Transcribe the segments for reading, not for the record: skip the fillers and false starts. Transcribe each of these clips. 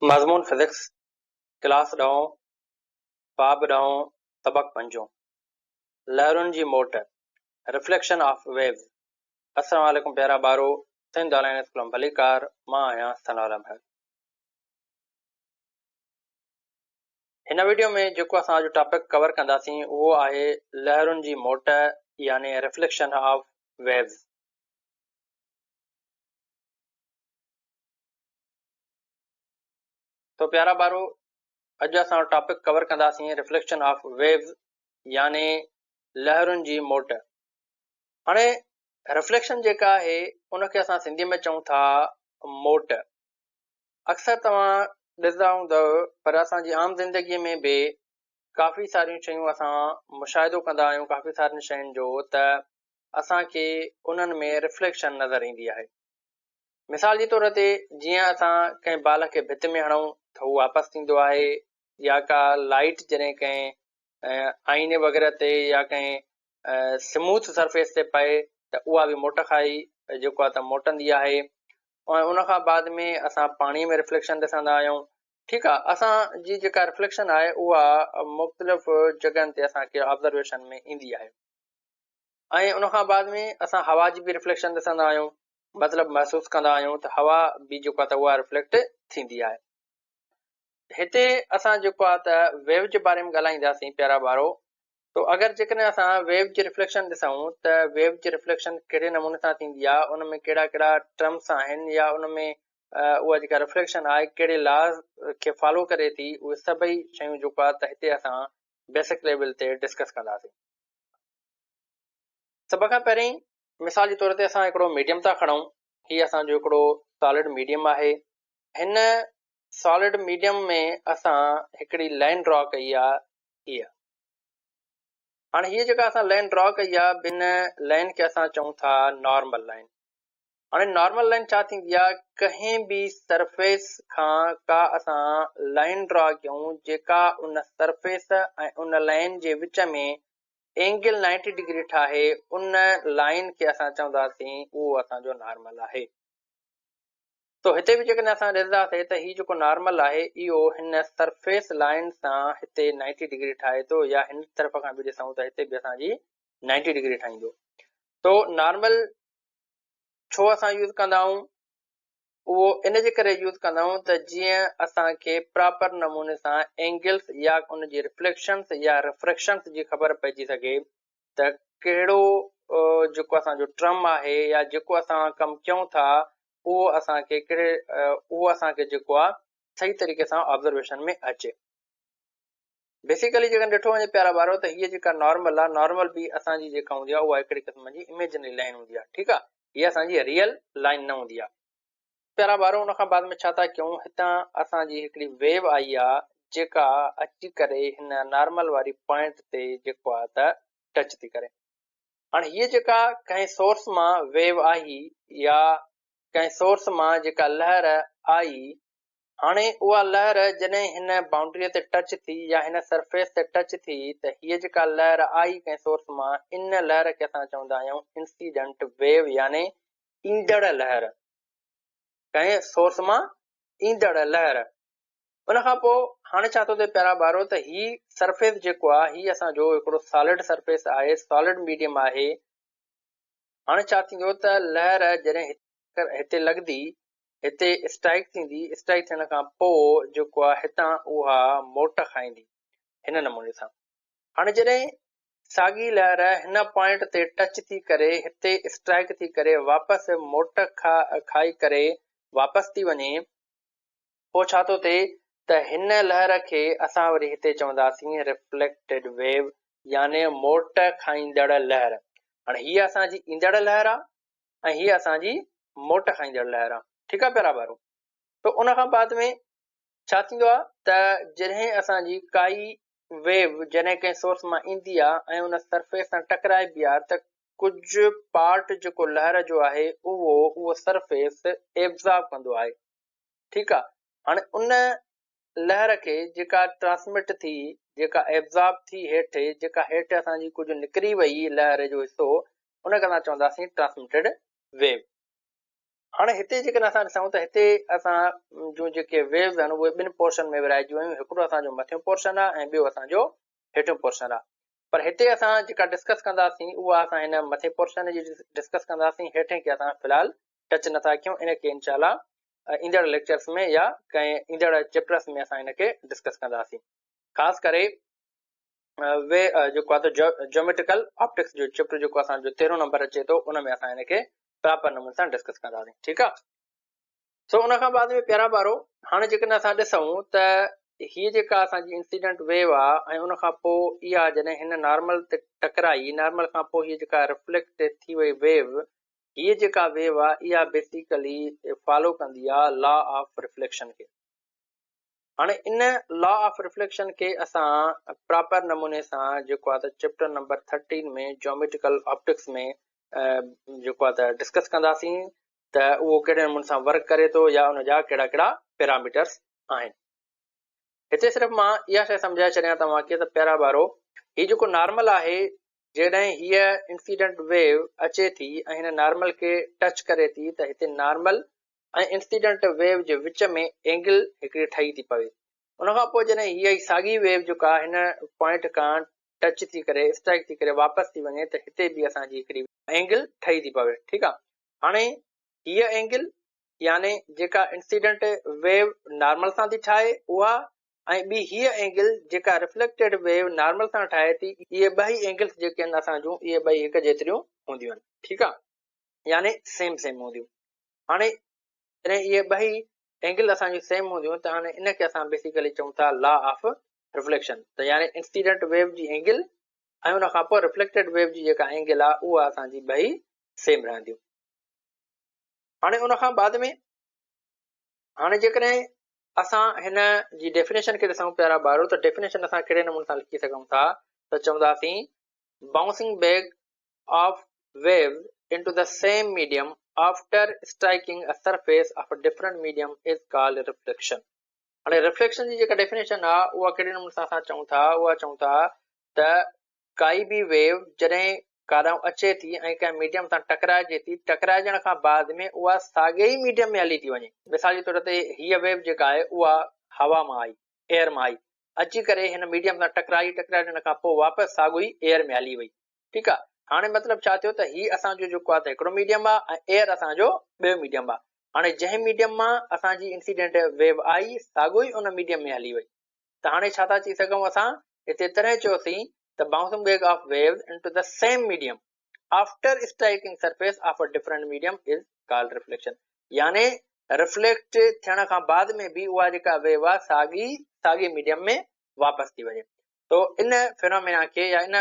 मज़मून physics class ॾहों बाब ॾहों सबक पंजों लहरुनि जी मोट रिफ्लेक्शन ऑफ वेव्स। अस्सलाम वालेकुम प्यारा ॿारो, सिंध ऑनलाइन स्कूल में भलीकार, मां आहियां सनाउल्ला महर। हिन वीडियो में जेको असां अॼु टॉपिक कवर कंदासीं उहो आहे लहरुनि जी मोट यानी रिफ्लेक्शन ऑफ वेव्स। तो प्यारा ॿारो, अॼु असां टॉपिक कवर कंदासीं रिफ्लेक्शन ऑफ वेव्स यानी लहरुनि जी मोट। हाणे रिफ्लेक्शन जेका आहे उनखे असां सिंधी में चऊं था मोट। अक्सर तव्हां ॾिसंदा हूंदव, पर असांजी आम ज़िंदगीअ में बि काफ़ी सारियूं शयूं असां मुशाहिदो कंदा आहियूं, काफ़ी सारियुनि शयुनि जो त असांखे उन्हनि में रिफ्लेक्शन नज़र ईंदी आहे। मिसाल जे तौर ते जीअं असां कंहिं बाल खे भित में हणूं त हू वापसि थींदो आहे, या का लाइट जॾहिं कंहिं आईने वग़ैरह ते या कंहिं स्मूथ सरफेस ते पए त उहा बि मोट खाई जेको आहे त मोटंदी आहे। ऐं उनखां बाद में असां पाणीअ में रिफ्लेक्शन ॾिसंदा आहियूं। ठीकु आहे, असांजी जेका रिफ्लेक्शन आहे उहा मुख़्तलिफ़ जॻहियुनि ते असांखे ऑब्ज़र्वेशन में ईंदी आहे। ऐं उनखां बाद में असां हवा जी बि रिफ्लेक्शन ॾिसंदा आहियूं, मतिलबु महसूसु कंदा आहियूं त हवा बि जेको आहे त उहा रिफ्लेक्ट थींदी आहे। हिते असां जेको आहे त वेव जे बारे में ॻाल्हाईंदासीं प्यारा ॿारो। तो अगरि जेकॾहिं असां वेव जी रिफ्लेक्शन ॾिसूं त वेव जी रिफ्लेक्शन कहिड़े नमूने सां थींदी आहे, उन में कहिड़ा कहिड़ा टर्म्स आहिनि, या उन में उहा जेका रिफ्लेक्शन आहे कहिड़े लॉज़ खे फॉलो करे थी, उहे सभई शयूं जेको आहे त हिते असां बेसिक लेवल ते डिस्कस कंदासीं। सभ खां पहिरीं मिसाल जे तौर ते असां हिकिड़ो मीडियम था खणूं। हीउ असांजो हिकिड़ो सॉलिड मीडियम आहे। हिन सॉलिड मीडियम में असां हिकिड़ी लाइन ड्रॉ कई आहे हीअ। हाणे हीअ जेका असां लाइन ड्रॉ कई आहे, ॿिन लाइन खे असां चऊं था नॉर्मल लाइन। हाणे नॉर्मल लाइन छा थींदी आहे, कंहिं बि सरफेस खां का असां लाइन ड्रॉ कयूं जेका उन सरफेस ऐं उन लाइन जे विच में एंगल 90 डिग्री ठाहे, उन लाइन खे असां चवंदासीं उहो असांजो नॉर्मल आहे। तो हिते बि जेकॾहिं असां ॾिसंदासीं त हीउ जेको नॉर्मल आहे इहो हिन सरफेस लाइन सां हिते 90 डिग्री ठाहे थो, या हिन तरफ़ खां बि ॾिसूं त हिते बि असांजी 90 डिग्री ठाहींदो। तो नॉर्मल छो असां यूज़ कंदा आहियूं, उहो इन जे करे यूज़ कंदा आहियूं त जीअं असांखे प्रॉपर नमूने सां एंगल्स या उनजी रिफ्लेक्शन्स या रिफ्रेक्शन्स जी ख़बर पइजी सघे त कहिड़ो जेको असांजो ट्रम आहे या जेको असां कमु कयूं था उहो असांखे उहो असांखे जेको आहे सही तरीक़े सां ऑब्ज़र्वेशन में अचे। बेसिकली जेकॾहिं ॾिठो वञे प्यारा ॿारो, त हीअ जेका नॉर्मल आहे, नॉर्मल बि असांजी जेका हूंदी आहे उहा हिकिड़ी क़िस्म जी इमेजिनरी लाइन हूंदी आहे। ठीकु आहे, हीअ असांजी रियल लाइन न हूंदी आहे। प्यारा ॿारो, उनखां बाद में छा था कयूं, हितां असांजी हिकिड़ी वेव आई आहे जेका अची करे हिन नॉर्मल वारी पॉइंट ते जेको आहे त टच थी करे। हाणे हीअ जेका कंहिं सोर्स मां वेव आई या कंहिं सोर्स मां जेका लहर आई, हाणे उहा लहर जॾहिं हिन बाउंड्रीअ ते टच थी या हिन सरफेस ते टच थी, त हीअ जेका लहर आई कंहिं सोर्स मां, इन लहर खे असां चवंदा आहियूं इंसिडेंट वेव यानी ईंदड़ लहर। कंहिं सोर्स मां ईंदड़ लहर। उनखां पोइ हाणे छा थो थिए प्यारा ॿारो, त ही सरफेस जेको आहे हीअ असांजो हिकिड़ो सॉलिड सरफेस आहे, सॉलिड मीडियम आहे। हाणे छा थींदो त लहर जॾहिं हिते लॻंदी, हिते स्ट्राइक थींदी, स्ट्राइक थियण खां पोइ जेको आहे हितां उहा मोट खाईंदी हिन नमूने सां। हाणे जॾहिं साॻी लहर हिन पॉइंट ते टच थी करे, हिते स्ट्राइक थी करे वापसि मोट खाई करे वापसि थी वञे, पोइ छा थो थिए त हिन लहर खे असां वरी हिते चवंदासीं रिफ्लेक्टेड वेव यानी मोट खाईंदड़ लहर। हाणे हीअ असांजी ईंदड़ लहर आहे ऐं हीअ असांजी मोट खाईंदड़ लहर आहे। ठीकु आहे प्यारा ॿारो। तो उनखां बाद में छा थींदो आहे त जॾहिं असांजी काई वेव जॾहिं कंहिं सोर्स मां ईंदी आहे ऐं उन सरफेस सां टकराइबी आहे, त कुझु पार्ट जेको लहर जो आहे उहो सरफेस एब्ज़ॉर्ब कंदो आहे। ठीकु आहे, हाणे उन लहर खे जेका ट्रांसमिट थी, जेका एब्ज़ॉर्ब थी हेठि, जेका हेठि असांजी कुझु निकिरी वई लहर जो हिसो, उनखे असां चवंदासीं ट्रांसमिटेड वेव। हाणे हिते जेकॾहिं असां ॾिसूं त हिते असां जूं जेके वेव्स आहिनि उहे ॿिनि पोर्शन में विराइजियूं आहियूं। हिकिड़ो असांजो मथियों पोर्शन आहे ऐं ॿियो असांजो हेठियों पोर्शन आहे। पर हिते असां जेका डिस्कस कंदासीं उहा असां हिन मथे पोर्शन जी डिस्कस कंदासीं, हेठें खे असां फ़िलहाल टच नथा कयूं। इनखे इनशाला ईंदड़ लेक्चर्स में या कंहिं ईंदड़ चैप्टर्स में असां हिनखे डिस्कस कंदासीं। ख़ासि करे वे जेको आहे त ज्योमेट्रिकल ऑप्टिक्स जो चैप्टर जेको असांजो 13 नंबर अचे थो उन में असां हिनखे प्रॉपर नमूने सां डिस्कस कंदासीं। ठीकु आहे। सो उन खां बाद में प्यारा ॿारो, हाणे जेकॾहिं असां ॾिसूं त हीअ जेका असांजी इंसिडेंट वेव आहे ऐं उन खां पोइ इहा जॾहिं हिन नॉर्मल ते टकराई, नॉर्मल खां पोइ हीअ जेका रिफ्लेक्ट थी वई वेव, हीअ जेका वेव आहे इहा बेसिकली फॉलो कंदी आहे लॉ ऑफ रिफ्लेक्शन खे। हाणे इन लॉ ऑफ रिफ्लेक्शन खे असां प्रॉपर नमूने सां जेको आहे त चैप्टर नंबर 13 में ज्योमेट्रिकल ऑप्टिक्स में जेको आहे त डिस्कस कंदासीं त उहो कहिड़े नमूने सां वर्क करे थो या उनजा कहिड़ा कहिड़ा पैरामीटर्स आहिनि। हिते सिर्फ़ु मां इहा शइ सम्झाए छॾियां तव्हांखे त प्यारा ॿारो, हीउ जेको नॉर्मल आहे, जॾहिं हीअ इंसिडेंट वेव अचे थी ऐं हिन नॉर्मल खे टच करे थी त हिते नॉर्मल ऐं इंसिडेंट वेव जे विच में एंगल हिकिड़ी ठही थी पवे। उनखां पोइ जॾहिं हीअ साॻी वेव जेका हिन पॉइंट खां टच थी करे स्ट्राइक थी करे वापसि थी वञे त हिते बि असांजी हिकिड़ी एंगल ठही थी पवे। ठीकु आहे। हाणे हीअ एंगल यानी जेका इंसिडेंट वेव नॉर्मल सां थी ठाहे उहा, ऐं ॿी हीअ एंगल जेका रिफ्लेक्टेड वेव नॉर्मल सां ठाहे थी, इहे ॿई एंगल्स जेके आहिनि असां जूं इहे ॿई हिकु जेतिरियूं हूंदियूं आहिनि। ठीकु आहे, यानी सेम सेम हूंदियूं। हाणे जॾहिं इहे ॿई एंगल असांजूं सेम हूंदियूं त हाणे इनखे असां बेसिकली चऊं था लॉ ऑफ रिफ्लेक्शन। त यानी इंसिडेंट वेव जी एंगल ऐं उन खां पोइ रिफ्लेक्टेड वेव जी जेका एंगल आहे उहा असांजी ॿई सेम रहंदियूं। हाणे उन खां बाद में हाणे जेकॾहिं असां हिन जी डेफिनेशन खे ॾिसूं प्यारा ॿारो, त डेफिनेशन असां कहिड़े नमूने सां लिखी सघूं था त चवंदासीं bouncing back of wave into the same medium after striking a surface of a different medium is called reflection. हाणे रिफ्लेक्शन जी जेका डेफिनेशन आहे उहा कहिड़े नमूने सां असां चऊं था, उहा चऊं था त काई बि वेव जॾहिं काॾां अचे थी ऐं कंहिं मीडियम सां टकराइजे थी, टकराइजण खां बाद में उहा साॻे ई मीडियम में हली थी वञे। मिसाल जे तौर ते हीअ वेव जेका आहे उहा हवा मां आई, एयर मां आई, अची करे हिन मीडियम सां टकराइजण खां पोइ वापसि साॻियो ई एयर में हली वई। ठीकु आहे। हाणे मतिलबु छा थियो त हीउ असांजो जेको आहे त हिकिड़ो मीडियम आहे ऐं एयर असांजो ॿियो मीडियम आहे। हाणे जंहिं मीडियम मां असांजी इंसिडेंट वेव आई साॻियो ई उन मीडियम में हली वई। त हाणे छा था चई सघूं असां, हिते तॾहिं चयोसीं त bouncing back of waves into the same medium after striking surface of a different medium is called reflection. यानी रिफ्लेक्ट थियण खां बाद में बि उहा जेका वेव आहे साॻी मीडियम में वापसि थी वञे। तो इन फिनोमेना खे या इन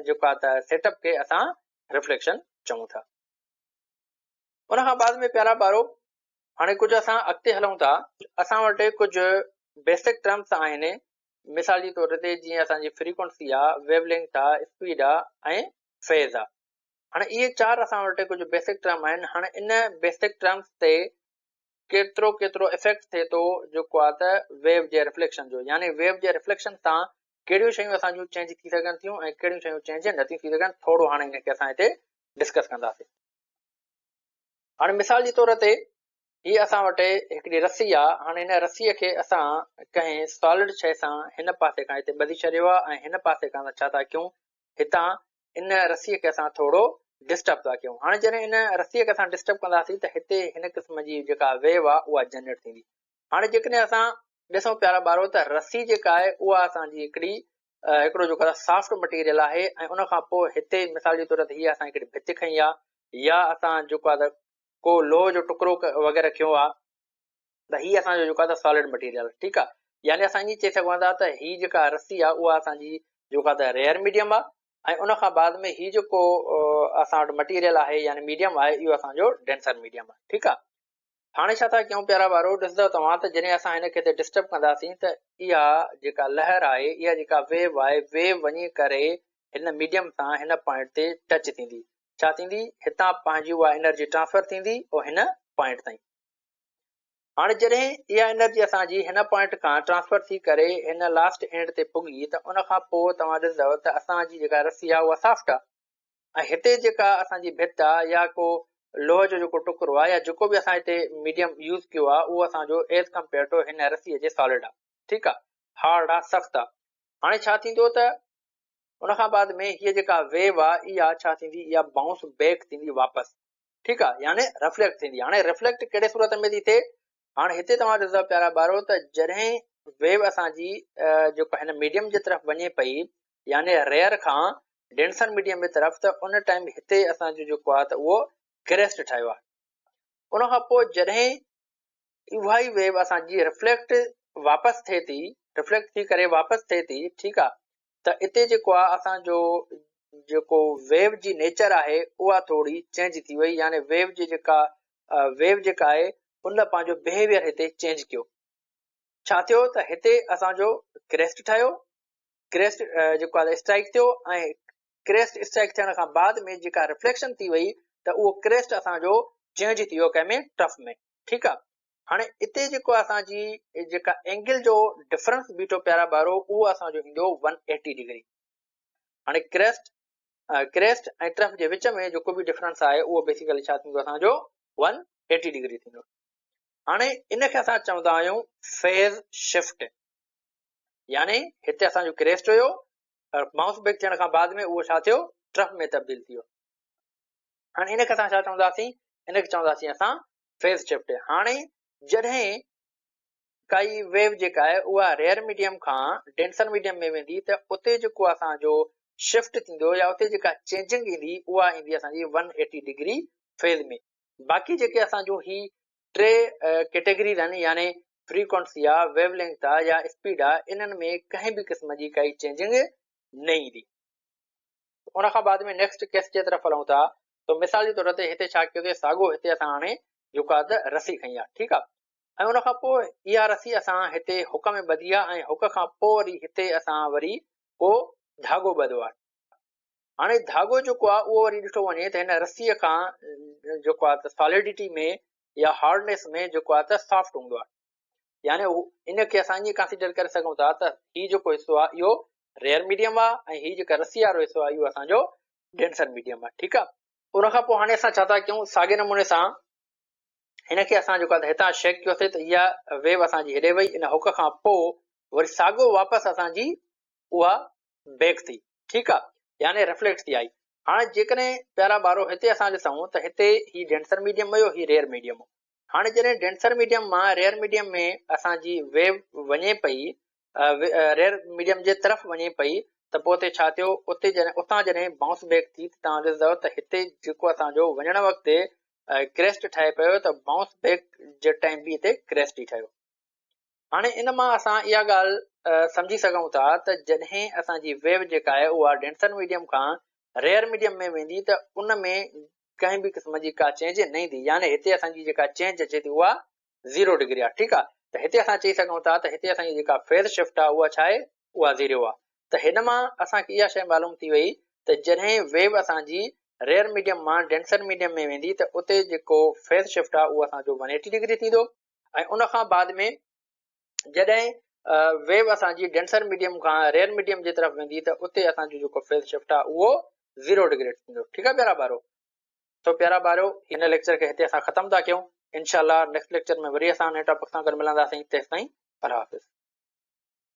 जेको आहे त सेटअप खे असां रिफ्लेक्शन चऊं था। उन खां बाद में प्यारा ॿारो, हाणे कुझु असां अॻिते हलूं था। असां वटि कुझु बेसिक टर्म्स आहिनि। मिसाल जे तौर ते जीअं असांजी फ्रीक्वेंसी आहे, वेवलेंथ आहे, स्पीड आहे ऐं फेज़ आहे। हाणे इहे चार असां वटि कुझु बेसिक टर्म आहिनि। हाणे इन बेसिक टर्म्स ते केतिरो इफेक्ट थिए थो जेको आहे त वेव जे रिफ्लेक्शन जो, यानी वेव जे रिफ्लेक्शन सां कहिड़ियूं शयूं असांजूं चेंज थी सघनि थियूं ऐं कहिड़ियूं शयूं चेंज नथियूं थी सघनि, थोरो हाणे हिनखे असां हिते डिस्कस कंदासीं। हाणे मिसाल जे तौर ते हीअ असां वटि हिकिड़ी रस्सी आहे। हाणे हिन रस्सीअ खे असां कंहिं सॉलिड शइ सां हिन पासे खां हिते ॿधी छॾियो आहे ऐं हिन पासे खां छा था कयूं, हितां इन रस्सीअ खे असां थोरो डिस्टर्ब था कयूं। हाणे जॾहिं इन रस्सीअ खे असां डिस्टर्ब कंदासीं त हिते हिन क़िस्म जी जेका वेव आहे उहा जनरेट थींदी। हाणे जेकॾहिं असां ॾिसूं प्यारा ॿारो त रस्सी जेका आहे उहा असांजी हिकिड़ो जेको आहे सॉफ्ट मटीरियल आहे ऐं उन खां पोइ हिते मिसाल जे तौर ते हीअ असां हिकिड़ी भित खई आहे या असां जेको आहे त को लोह जो टुकड़ो वग़ैरह खयो आहे, त हीअ असांजो जेको आहे त सॉलिड मटीरियल। ठीकु आहे। यानी असां ईअं चई सघूं था त हीअ जेका रस्सी आहे उहा असांजी जेको आहे त रेयर मीडियम आहे ऐं उन खां बाद में हीअ जेको असां वटि मटीरियल आहे यानी मीडियम आहे इहो असांजो डेंसर मीडियम आहे। ठीकु आहे। हाणे छा था कयूं प्यारा ॿारो, ॾिसंदव तव्हां त जॾहिं असां हिनखे हिते डिस्टर्ब कंदासीं त इहा जेका लहर आहे, इहा जेका वेव आहे, वेव वञी करे हिन मीडियम सां हिन पॉइंट ते टच थींदी। छा थींदी, हितां पंहिंजी उहा एनर्जी ट्रांसफर थींदी और हिन पॉइंट ताईं। हाणे जॾहिं इहा एनर्जी असांजी हिन पॉइंट खां ट्रांसफर थी करे हिन लास्ट एंड ते पुगी त उन खां पोइ तव्हां ॾिसंदव त असांजी जेका रस्सी आहे उहा सॉफ्ट आहे ऐं हिते जेका असांजी भित आहे या को लोह जो जेको टुकड़ो आहे या जेको बि असां हिते मीडियम यूज़ कयो आहे उहो असांजो एज़ कंपेयर टू हिन रसीअ जे सॉलिड आहे। ठीकु आहे, हार्ड आहे, सख़्तु आहे। हाणे छा थींदो त उन खां बाद में हीअ जेका वेव आहे इहा छा थींदी, इहा बाउंस बैक थींदी वापसि। ठीकु आहे, यानी रिफ्लेक्ट थींदी। हाणे रिफ्लेक्ट कहिड़े सूरत में थी थिए, हाणे हिते तव्हां ॾिसो प्यारा ॿारो त जॾहिं वेव असांजी जेको हिन मीडियम जे तरफ़ वञे पई यानी रेयर खां डेंसर मीडियम जे तरफ़, त उन टाइम हिते असांजो जेको आहे त उहो क्रेस्ट ठाहियो आहे। उन खां पोइ जॾहिं उहा ई वेव असांजी रिफ्लेक्ट वापसि थिए थी, रिफ्लेक्ट थी करे वापसि थिए थी, ठीकु आहे, त हिते जेको आहे असांजो जेको वेव जी नेचर आहे उहा थोरी चेंज थी वई, यानी वेव जी जेका आहे उन पंहिंजो बिहेवियर हिते चेंज कयो। छा थियो त हिते असांजो क्रेस्ट ठहियो, क्रेस्ट जेको आहे स्ट्राइक थियो, ऐं क्रेस्ट स्ट्राइक थियण खां बाद में जेका रिफ्लेक्शन थी वई त उहो क्रेस्ट असांजो चेंज थी वियो कंहिंमें टफ में। ठीकु आहे, हाणे हिते जेको असांजी जेका एंगल जो डिफरेंस बीठो प्यारा ॿारो उहो असांजो ईंदो 180 डिग्री। हाणे क्रेस्ट ऐं टफ जे विच में जेको बि डिफरेंस आहे उहो बेसिकली छा थींदो असांजो 180 डिग्री थींदो। हाणे इनखे असां चवंदा आहियूं फेज़ शिफ्ट, यानी हिते असांजो क्रेस्ट हुयो, बाउंस बैक थियण खां बाद में उहो छा थियो, ट्रफ में तब्दील थी वियो। हाणे इनखे असां छा चवंदासीं, इनखे चवंदासीं असां फेज़ शिफ्ट। हाणे जॾहिं काई वेव जेका आहे उहा रेयर मीडियम खां डेंसर मीडियम में वेंदी त उते जेको असांजो शिफ्ट थींदो या उते जेका चेंजिंग ईंदी उहा ईंदी असांजी 180 डिग्री फेज़ में। बाक़ी जेके असांजो ही टे कैटेगरीज़ आहिनि, यानी फ्रीक्वेंसी आहे, वेवलेंथ आहे या स्पीड आहे, इन्हनि में कंहिं बि क़िस्म जी काई चेंजिंग न ईंदी। उन खां बाद में नेक्स्ट केस जे तरफ़ हलूं था, तो मिसाल जे तौर ते हिते छा कयो, साॻियो हिते असां हाणे जेको आहे त रसी खई आहे। ठीकु आहे, ऐं उन खां पोइ इहा रसी असां हिते हुक में ॿधी आहे, ऐं हुक खां पोइ वरी हिते असां वरी को धाॻो ॿधो आहे। हाणे धाॻो जेको आहे उहो वरी ॾिठो वञे त हिन रसीअ खां जेको आहे त सॉलिडिटी में या हार्डनेस में जेको आहे त सॉफ्ट हूंदो आहे, यानी इनखे असां ईअं कंसिडर करे सघूं था त हीउ जेको हिसो आहे इहो रेयर मीडियम आहे, ऐं हीउ जेका रसी वारो हिसो आहे इहो असांजो डेंसर मीडियम आहे। ठीकु आहे, उन खां पोइ हाणे असां छा था कयूं, साॻे नमूने सां हिनखे असां जेको आहे हितां शेक कयोसीं त इहा वेव असांजी हेॾे वई, इन हुक खां पोइ वरी साॻियो वापसि असांजी उहा बैक थी। ठीकु आहे, यानी रिफ्लेक्ट थी आई। हाणे जेकॾहिं प्यारा ॿारो हिते असां ॾिसूं त हिते हीउ डेंसर मीडियम हुयो, हीउ रेयर मीडियम हो। हाणे जॾहिं डेंसर मीडियम मां रेयर मीडियम में असांजी वेव वञे पई, रेयर मीडियम जे तरफ़ वञे पई, त पोइ उते छा थियो, उतां जॾहिं बाउंस बैक थी तव्हां ॾिसंदव त हिते जेको असांजो वञण वक़्तु क्रेस्ट ठहे पियो त बाउंस बैक जे टाइम बि हिते क्रेस्ट ई ठहियो। हाणे इन मां असां इहा ॻाल्हि सम्झी सघूं था त जॾहिं असांजी वेव जेका आहे उहा डेंसर मीडियम खां रेयर मीडियम में वेंदी त उन में कंहिं बि क़िस्म जी का चेंज न ईंदी, यानी हिते असांजी जेका चेंज अचे थी उहा 0 डिग्री आहे। ठीकु आहे, त हिते असां चई सघूं था त हिते असांजी जेका फेज़ शिफ्ट आहे उहा छा आहे, उहा 0 आहे। त हिन मां असांखे इहा शइ मालूम थी वई त जॾहिं वेव असांजी रेयर मीडियम मां डेंसर मीडियम में वेंदी त उते जेको फेज़ शिफ्ट आहे उहो असांजो 180 डिग्री थींदो, ऐं उन खां बाद में जॾहिं वेव असांजी डेंसर मीडियम खां रेयर मीडियम जे तरफ़ वेंदी त उते असांजो जेको फेज़ शिफ्ट आहे उहो 0 डिग्री थींदो। ठीकु आहे प्यारा ॿारो, तो प्यारा ॿारो हिन लेक्चर खे हिते असां ख़तमु था कयूं। इनशाला नेक्स्ट लेक्चर में वरी असां नए टॉपिक सां गॾु मिलंदासीं। तेसिताईं अल्लाह हाफ़िज़।